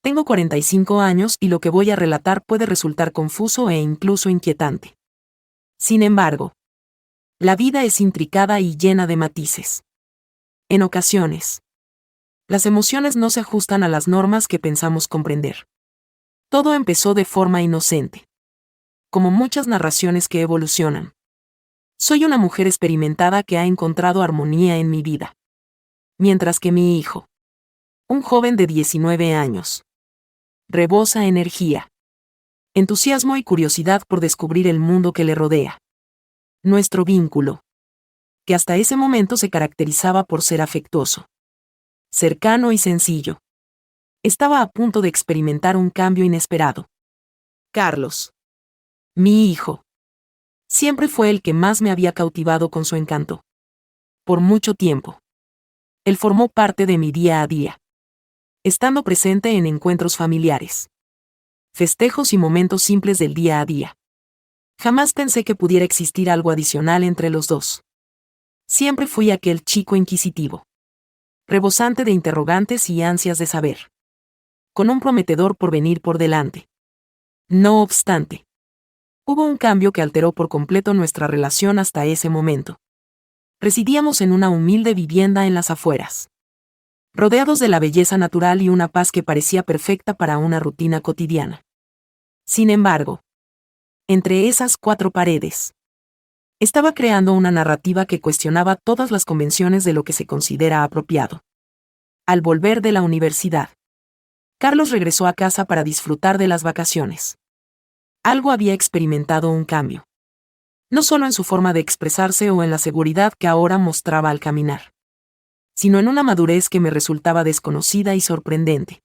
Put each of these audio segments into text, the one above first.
Tengo 45 años y lo que voy a relatar puede resultar confuso e incluso inquietante. Sin embargo, la vida es intricada y llena de matices. En ocasiones, las emociones no se ajustan a las normas que pensamos comprender. Todo empezó de forma inocente. Como muchas narraciones que evolucionan. Soy una mujer experimentada que ha encontrado armonía en mi vida. Mientras que mi hijo, un joven de 19 años, rebosa energía, entusiasmo y curiosidad por descubrir el mundo que le rodea. Nuestro vínculo, que hasta ese momento se caracterizaba por ser afectuoso, cercano y sencillo, estaba a punto de experimentar un cambio inesperado. Carlos, mi hijo, siempre fue el que más me había cautivado con su encanto. Por mucho tiempo. Él formó parte de mi día a día, estando presente en encuentros familiares, festejos y momentos simples del día a día. Jamás pensé que pudiera existir algo adicional entre los dos. Siempre fui aquel chico inquisitivo, rebosante de interrogantes y ansias de saber, con un prometedor porvenir por delante. No obstante, hubo un cambio que alteró por completo nuestra relación hasta ese momento. Residíamos en una humilde vivienda en las afueras, rodeados de la belleza natural y una paz que parecía perfecta para una rutina cotidiana. Sin embargo, entre esas cuatro paredes, estaba creando una narrativa que cuestionaba todas las convenciones de lo que se considera apropiado. Al volver de la universidad, Carlos regresó a casa para disfrutar de las vacaciones. Algo había experimentado un cambio. No solo en su forma de expresarse o en la seguridad que ahora mostraba al caminar, sino en una madurez que me resultaba desconocida y sorprendente.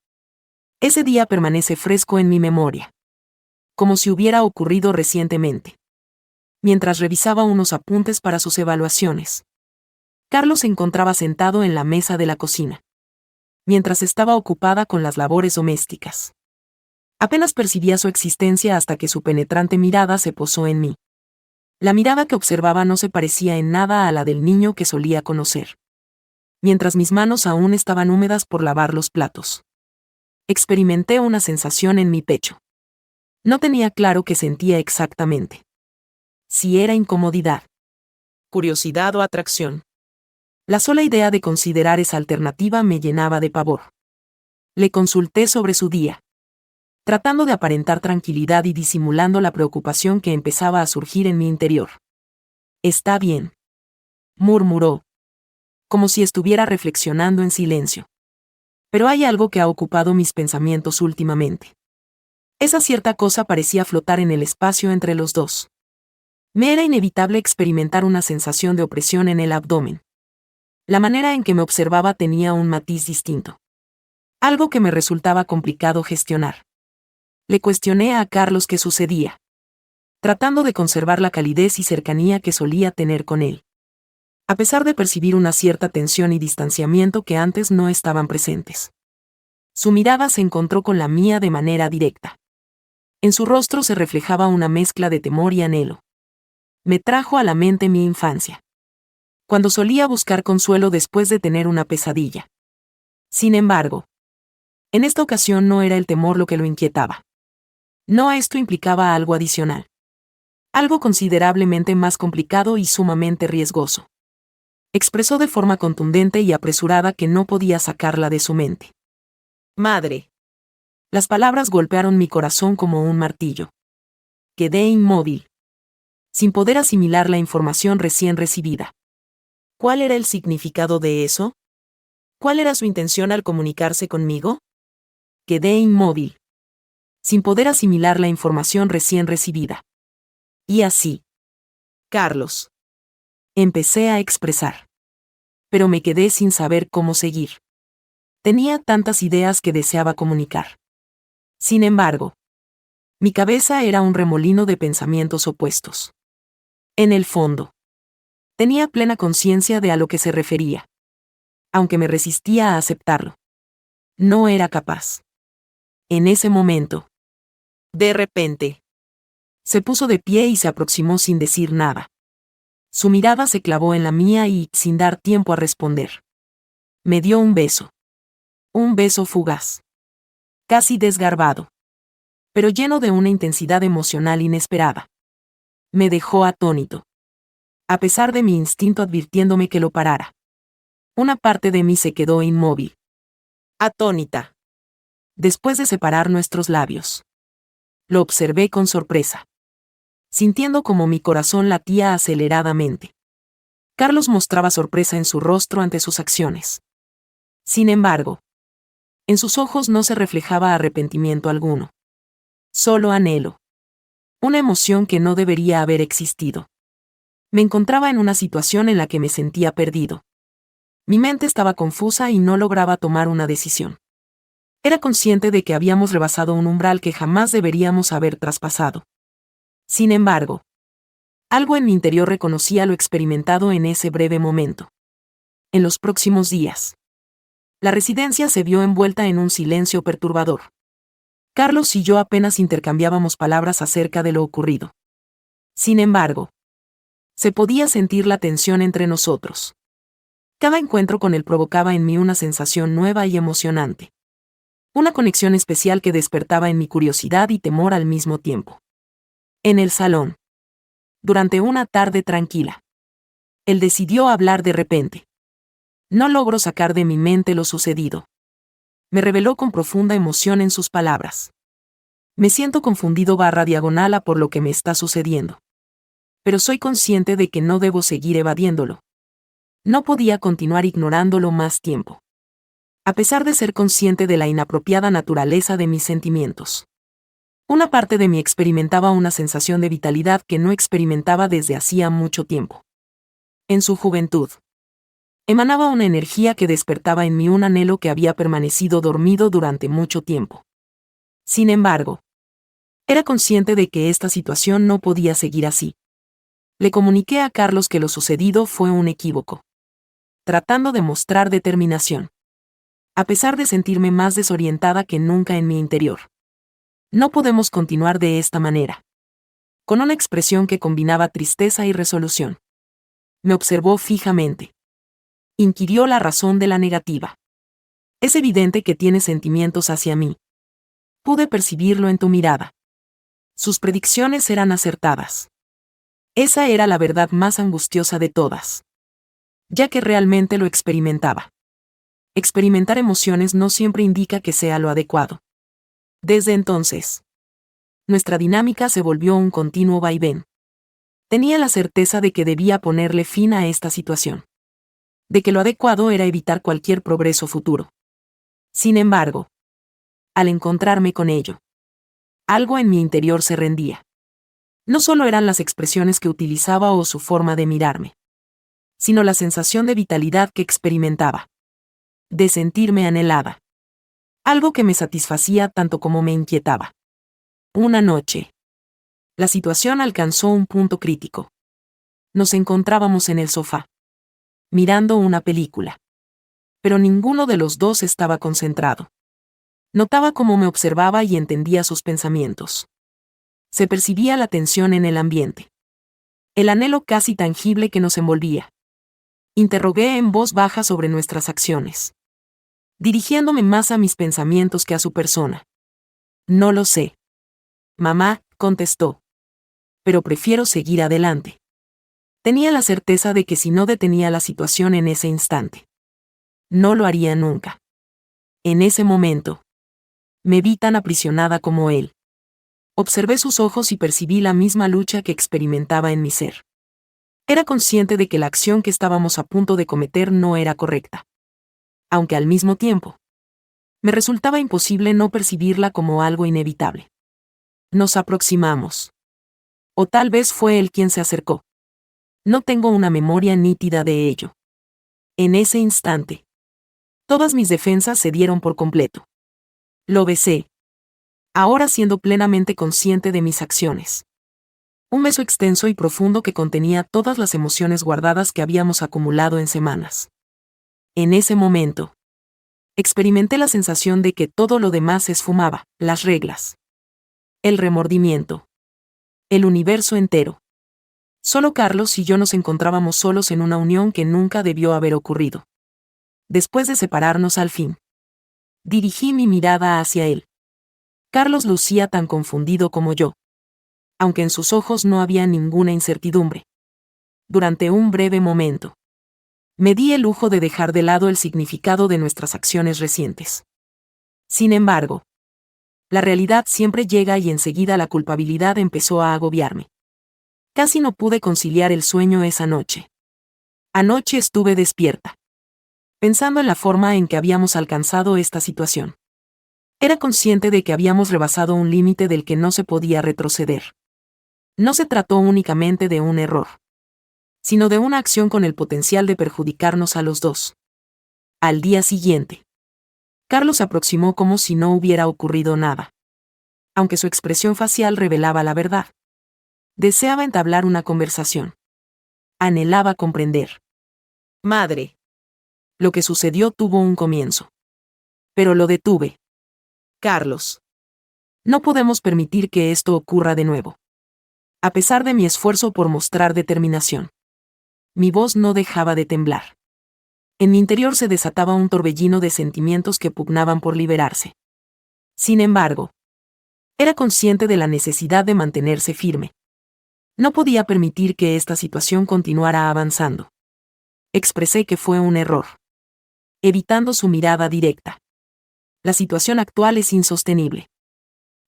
Ese día permanece fresco en mi memoria, como si hubiera ocurrido recientemente. Mientras revisaba unos apuntes para sus evaluaciones, Carlos se encontraba sentado en la mesa de la cocina, mientras estaba ocupada con las labores domésticas. Apenas percibía su existencia hasta que su penetrante mirada se posó en mí. La mirada que observaba no se parecía en nada a la del niño que solía conocer. Mientras mis manos aún estaban húmedas por lavar los platos, experimenté una sensación en mi pecho. No tenía claro qué sentía exactamente. Si era incomodidad, curiosidad o atracción. La sola idea de considerar esa alternativa me llenaba de pavor. Le consulté sobre su día, tratando de aparentar tranquilidad y disimulando la preocupación que empezaba a surgir en mi interior. «Está bien», murmuró, como si estuviera reflexionando en silencio. «Pero hay algo que ha ocupado mis pensamientos últimamente». Esa cierta cosa parecía flotar en el espacio entre los dos. Me era inevitable experimentar una sensación de opresión en el abdomen. La manera en que me observaba tenía un matiz distinto. Algo que me resultaba complicado gestionar. Le cuestioné a Carlos qué sucedía, tratando de conservar la calidez y cercanía que solía tener con él, a pesar de percibir una cierta tensión y distanciamiento que antes no estaban presentes. Su mirada se encontró con la mía de manera directa. En su rostro se reflejaba una mezcla de temor y anhelo. Me trajo a la mente mi infancia, cuando solía buscar consuelo después de tener una pesadilla. Sin embargo, en esta ocasión no era el temor lo que lo inquietaba. No, esto implicaba algo adicional. Algo considerablemente más complicado y sumamente riesgoso. Expresó de forma contundente y apresurada que no podía sacarla de su mente. «Madre». Las palabras golpearon mi corazón como un martillo. Quedé inmóvil, sin poder asimilar la información recién recibida. ¿Cuál era el significado de eso? ¿Cuál era su intención al comunicarse conmigo? Quedé inmóvil, sin poder asimilar la información recién recibida. Y así. Carlos. Empecé a expresar. Pero me quedé sin saber cómo seguir. Tenía tantas ideas que deseaba comunicar. Sin embargo, mi cabeza era un remolino de pensamientos opuestos. En el fondo, tenía plena conciencia de a lo que se refería, aunque me resistía a aceptarlo. No era capaz. En ese momento, de repente, se puso de pie y se aproximó sin decir nada. Su mirada se clavó en la mía y, sin dar tiempo a responder, me dio un beso. Un beso fugaz. casi desgarbado, pero lleno de una intensidad emocional inesperada. Me dejó atónito, a pesar de mi instinto advirtiéndome que lo parara. Una parte de mí se quedó inmóvil, atónita. Después de separar nuestros labios, lo observé con sorpresa, sintiendo como mi corazón latía aceleradamente. Carlos mostraba sorpresa en su rostro ante sus acciones. Sin embargo, en sus ojos no se reflejaba arrepentimiento alguno. Solo anhelo. Una emoción que no debería haber existido. Me encontraba en una situación en la que me sentía perdido. Mi mente estaba confusa y no lograba tomar una decisión. Era consciente de que habíamos rebasado un umbral que jamás deberíamos haber traspasado. Sin embargo, algo en mi interior reconocía lo experimentado en ese breve momento. En los próximos días, la residencia se vio envuelta en un silencio perturbador. Carlos y yo apenas intercambiábamos palabras acerca de lo ocurrido. Sin embargo, se podía sentir la tensión entre nosotros. Cada encuentro con él provocaba en mí una sensación nueva y emocionante. Una conexión especial que despertaba en mi curiosidad y temor al mismo tiempo. En el salón, durante una tarde tranquila, él decidió hablar de repente. No logro sacar de mi mente lo sucedido. Me reveló con profunda emoción en sus palabras. Me siento confundido /diagonal a por lo que me está sucediendo. Pero soy consciente de que no debo seguir evadiéndolo. No podía continuar ignorándolo más tiempo. A pesar de ser consciente de la inapropiada naturaleza de mis sentimientos. Una parte de mí experimentaba una sensación de vitalidad que no experimentaba desde hacía mucho tiempo. En su juventud, emanaba una energía que despertaba en mí un anhelo que había permanecido dormido durante mucho tiempo. Sin embargo, era consciente de que esta situación no podía seguir así. Le comuniqué a Carlos que lo sucedido fue un equívoco, tratando de mostrar determinación. A pesar de sentirme más desorientada que nunca en mi interior. No podemos continuar de esta manera. Con una expresión que combinaba tristeza y resolución. Me observó fijamente. Inquirió la razón de la negativa. Es evidente que tienes sentimientos hacia mí. Pude percibirlo en tu mirada. Sus predicciones eran acertadas. Esa era la verdad más angustiosa de todas. Ya que realmente lo experimentaba. Experimentar emociones no siempre indica que sea lo adecuado. Desde entonces, nuestra dinámica se volvió un continuo vaivén. Tenía la certeza de que debía ponerle fin a esta situación. De que lo adecuado era evitar cualquier progreso futuro. Sin embargo, al encontrarme con ello, algo en mi interior se rendía. No solo eran las expresiones que utilizaba o su forma de mirarme, sino la sensación de vitalidad que experimentaba. De sentirme anhelada. Algo que me satisfacía tanto como me inquietaba. Una noche. La situación alcanzó un punto crítico. Nos encontrábamos en el sofá, mirando una película. Pero ninguno de los dos estaba concentrado. Notaba cómo me observaba y entendía sus pensamientos. Se percibía la tensión en el ambiente. El anhelo casi tangible que nos envolvía. Interrogué en voz baja sobre nuestras acciones, dirigiéndome más a mis pensamientos que a su persona. No lo sé. Mamá, contestó. Pero prefiero seguir adelante. Tenía la certeza de que si no detenía la situación en ese instante, no lo haría nunca. En ese momento, me vi tan aprisionada como él. Observé sus ojos y percibí la misma lucha que experimentaba en mi ser. Era consciente de que la acción que estábamos a punto de cometer no era correcta. Aunque al mismo tiempo, me resultaba imposible no percibirla como algo inevitable. Nos aproximamos. O tal vez fue él quien se acercó. No tengo una memoria nítida de ello. En ese instante, todas mis defensas cedieron por completo. Lo besé. Ahora siendo plenamente consciente de mis acciones. Un beso extenso y profundo que contenía todas las emociones guardadas que habíamos acumulado en semanas. En ese momento, experimenté la sensación de que todo lo demás se esfumaba, las reglas, el remordimiento, el universo entero. Solo Carlos y yo nos encontrábamos solos en una unión que nunca debió haber ocurrido. Después de separarnos al fin, dirigí mi mirada hacia él. Carlos lucía tan confundido como yo, aunque en sus ojos no había ninguna incertidumbre. Durante un breve momento, me di el lujo de dejar de lado el significado de nuestras acciones recientes. Sin embargo, la realidad siempre llega y enseguida la culpabilidad empezó a agobiarme. Casi no pude conciliar el sueño esa noche. Anoche estuve despierta, pensando en la forma en que habíamos alcanzado esta situación. Era consciente de que habíamos rebasado un límite del que no se podía retroceder. No se trató únicamente de un error, sino de una acción con el potencial de perjudicarnos a los dos. Al día siguiente, Carlos se aproximó como si no hubiera ocurrido nada. Aunque su expresión facial revelaba la verdad. Deseaba entablar una conversación. Anhelaba comprender. Madre. Lo que sucedió tuvo un comienzo. Pero lo detuve. Carlos. No podemos permitir que esto ocurra de nuevo. A pesar de mi esfuerzo por mostrar determinación, mi voz no dejaba de temblar. En mi interior se desataba un torbellino de sentimientos que pugnaban por liberarse. Sin embargo, era consciente de la necesidad de mantenerse firme. No podía permitir que esta situación continuara avanzando. Expresé que fue un error, evitando su mirada directa. La situación actual es insostenible.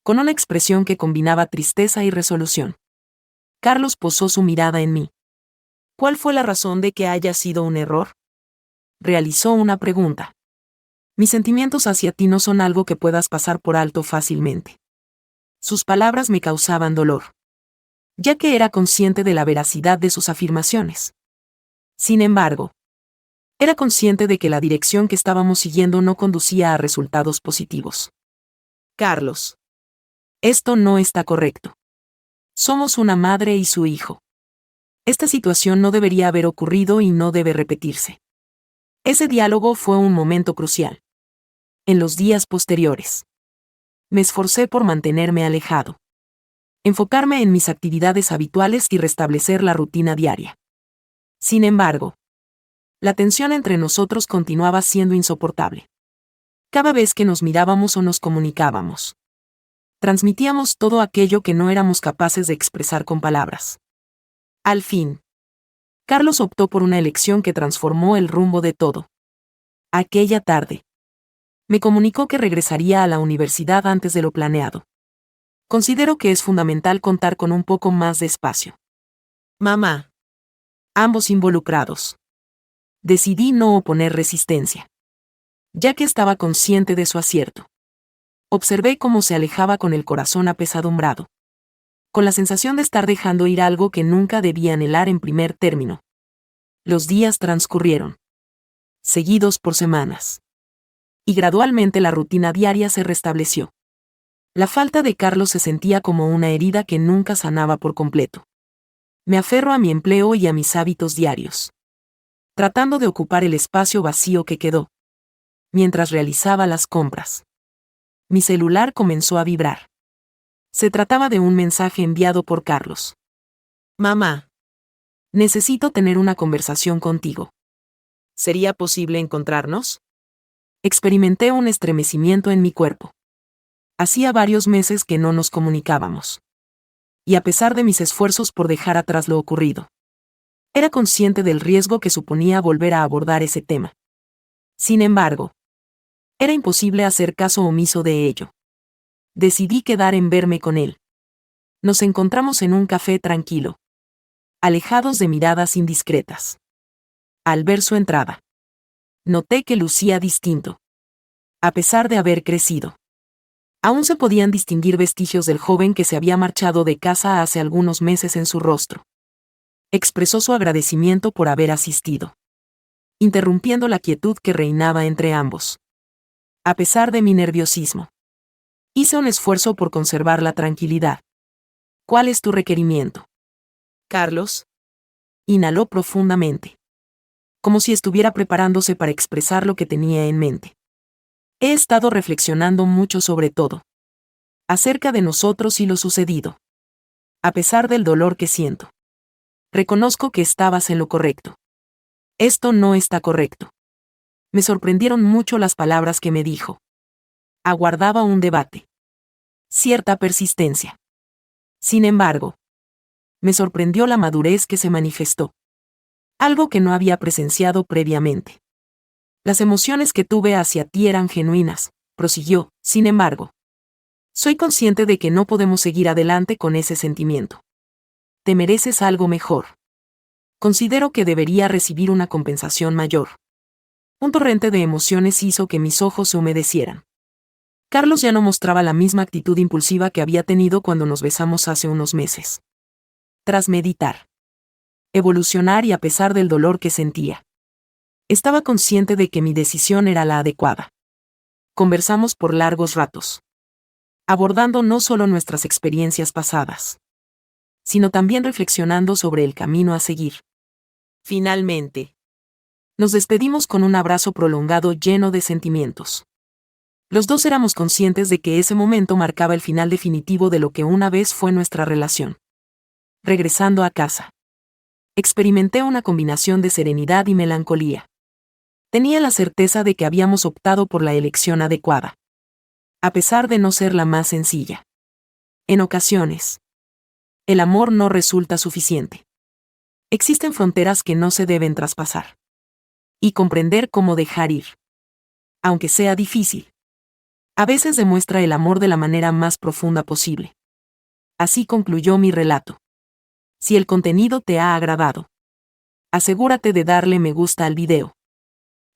Con una expresión que combinaba tristeza y resolución, Carlos posó su mirada en mí. ¿Cuál fue la razón de que haya sido un error? Realizó una pregunta. Mis sentimientos hacia ti no son algo que puedas pasar por alto fácilmente. Sus palabras me causaban dolor, ya que era consciente de la veracidad de sus afirmaciones. Sin embargo, era consciente de que la dirección que estábamos siguiendo no conducía a resultados positivos. Carlos. Esto no está correcto. Somos una madre y su hijo. Esta situación no debería haber ocurrido y no debe repetirse. Ese diálogo fue un momento crucial. En los días posteriores, me esforcé por mantenerme alejado, enfocarme en mis actividades habituales y restablecer la rutina diaria. Sin embargo, la tensión entre nosotros continuaba siendo insoportable. Cada vez que nos mirábamos o nos comunicábamos, transmitíamos todo aquello que no éramos capaces de expresar con palabras. Al fin, Carlos optó por una elección que transformó el rumbo de todo. Aquella tarde, me comunicó que regresaría a la universidad antes de lo planeado. Considero que es fundamental contar con un poco más de espacio. Mamá. Ambos involucrados. Decidí no oponer resistencia, ya que estaba consciente de su acierto. Observé cómo se alejaba con el corazón apesadumbrado, con la sensación de estar dejando ir algo que nunca debía anhelar en primer término. Los días transcurrieron, seguidos por semanas. Y gradualmente la rutina diaria se restableció. La falta de Carlos se sentía como una herida que nunca sanaba por completo. Me aferro a mi empleo y a mis hábitos diarios, tratando de ocupar el espacio vacío que quedó. Mientras realizaba las compras, mi celular comenzó a vibrar. Se trataba de un mensaje enviado por Carlos. Mamá. Necesito tener una conversación contigo. ¿Sería posible encontrarnos? Experimenté un estremecimiento en mi cuerpo. Hacía varios meses que no nos comunicábamos. Y a pesar de mis esfuerzos por dejar atrás lo ocurrido, era consciente del riesgo que suponía volver a abordar ese tema. Sin embargo, era imposible hacer caso omiso de ello. Decidí quedar en verme con él. Nos encontramos en un café tranquilo, alejados de miradas indiscretas. Al ver su entrada, noté que lucía distinto. A pesar de haber crecido, aún se podían distinguir vestigios del joven que se había marchado de casa hace algunos meses en su rostro. Expresó su agradecimiento por haber asistido, interrumpiendo la quietud que reinaba entre ambos. A pesar de mi nerviosismo, hice un esfuerzo por conservar la tranquilidad. ¿Cuál es tu requerimiento? Carlos. Inhaló profundamente, como si estuviera preparándose para expresar lo que tenía en mente. He estado reflexionando mucho sobre todo, acerca de nosotros y lo sucedido. A pesar del dolor que siento, reconozco que estabas en lo correcto. Esto no está correcto. Me sorprendieron mucho las palabras que me dijo. Aguardaba un debate, cierta persistencia. Sin embargo, me sorprendió la madurez que se manifestó. Algo que no había presenciado previamente. Las emociones que tuve hacia ti eran genuinas, prosiguió, sin embargo. Soy consciente de que no podemos seguir adelante con ese sentimiento. Te mereces algo mejor. Considero que debería recibir una compensación mayor. Un torrente de emociones hizo que mis ojos se humedecieran. Carlos ya no mostraba la misma actitud impulsiva que había tenido cuando nos besamos hace unos meses. Tras meditar, evolucionar y a pesar del dolor que sentía, estaba consciente de que mi decisión era la adecuada. Conversamos por largos ratos, abordando no solo nuestras experiencias pasadas, sino también reflexionando sobre el camino a seguir. Finalmente, nos despedimos con un abrazo prolongado lleno de sentimientos. Los dos éramos conscientes de que ese momento marcaba el final definitivo de lo que una vez fue nuestra relación. Regresando a casa, experimenté una combinación de serenidad y melancolía. Tenía la certeza de que habíamos optado por la elección adecuada, a pesar de no ser la más sencilla. En ocasiones, el amor no resulta suficiente. Existen fronteras que no se deben traspasar. Y comprender cómo dejar ir, aunque sea difícil, a veces demuestra el amor de la manera más profunda posible. Así concluyó mi relato. Si el contenido te ha agradado, asegúrate de darle me gusta al video,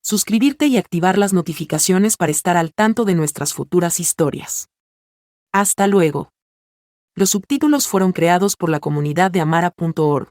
suscribirte y activar las notificaciones para estar al tanto de nuestras futuras historias. Hasta luego. Los subtítulos fueron creados por la comunidad de Amara.org.